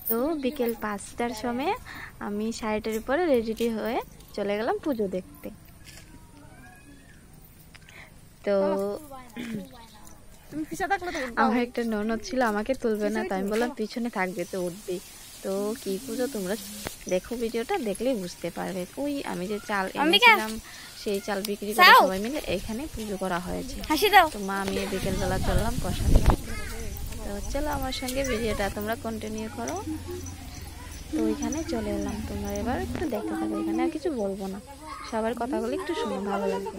তো বিকেল 5টার সময় আমি শাড়িটার উপরে রেডি হয়ে চলে গেলাম পুজো দেখতে। তো আমার একটা ননদ ছিল, আমাকে তুলবে না, তাই আমি বললাম পিছনে থাকবে, তো উঠবি। তো কি পুজো তোমরা দেখো, ভিডিওটা দেখলেই বুঝতে পারবে। ওই আমি যে চাল এনেছিলাম সেই চাল বিক্রি করে সবাই মিলে এখানে পুজো করা হয়েছে। তো মা আমি বিকেলবেলা চললাম প্রসাদ খেতে। তো চলো আমার সঙ্গে ভিডিওটা তোমরা কন্টিনিউ করো। তো ওইখানে চলে এলাম, তোমরা এবার একটু দেখতে থাকো, এখানে আর কিছু বলবো না, সবার কথাগুলো একটু শুনো, ভালো লাগবে।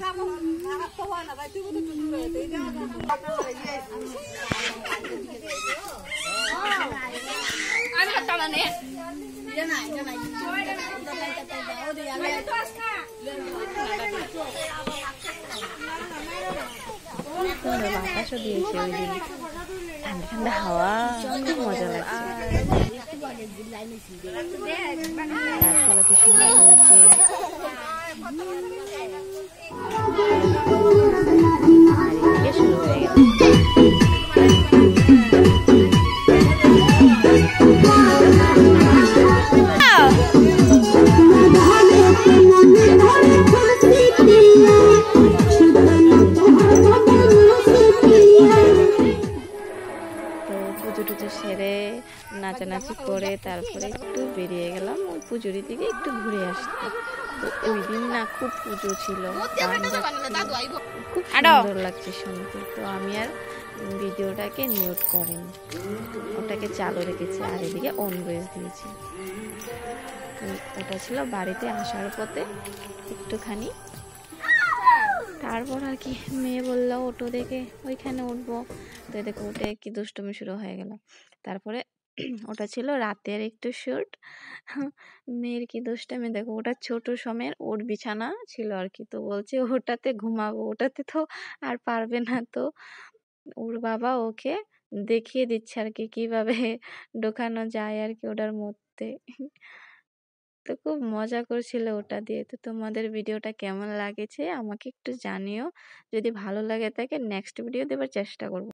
বাতাসও দিয়েছে ওই দিন, ঠান্ডা ঠান্ডা হাওয়া, খুব মজা লাগছে। গাছপালা কি সুন্দর হয়েছে। আর এদিকে শুরু হয়ে গেল। পুজো টুজো সেরে নাচানাচি করে তারপরে একটু বেরিয়ে গেলাম ওই পুজোর দিকে একটু ঘুরে আসতে। তো ওই দিন না খুব পুজো ছিল, খুব সুন্দর লাগছে শুনতে। তো আমি আর ভিডিওটাকে মিউট করিনি, ওটাকে চালু রেখেছি আর এদিকে অন ভয়েস দিয়েছি। ওটা ছিল বাড়িতে আসার পথে একটুখানি। তারপর আর কি মেয়ে বললো অটো দেখে ওইখানে উঠবো, তো দেখো উঠে কি দুষ্টুমি শুরু হয়ে গেল। তারপরে ওটা ছিল রাতের একটু শ্যুট, মেয়ের কি দুষ্টামি দেখো, ওটা ছোট সময়ের ওর বিছানা ছিল আর কি, তো বলছে ওটাতে ঘুমাবো, ওটাতে তো আর পারবে না। তো ওর বাবা ওকে দেখিয়ে দিচ্ছে আর কি কিভাবে ঢোকানো যায় আর কি ওটার মধ্যে। তো খুব মজা করছিল ওটা দিয়ে। তো তোমাদের ভিডিওটা কেমন লাগেছে আমাকে একটু জানিও, যদি ভালো লাগে থাকে নেক্সট ভিডিও দেবার চেষ্টা করব।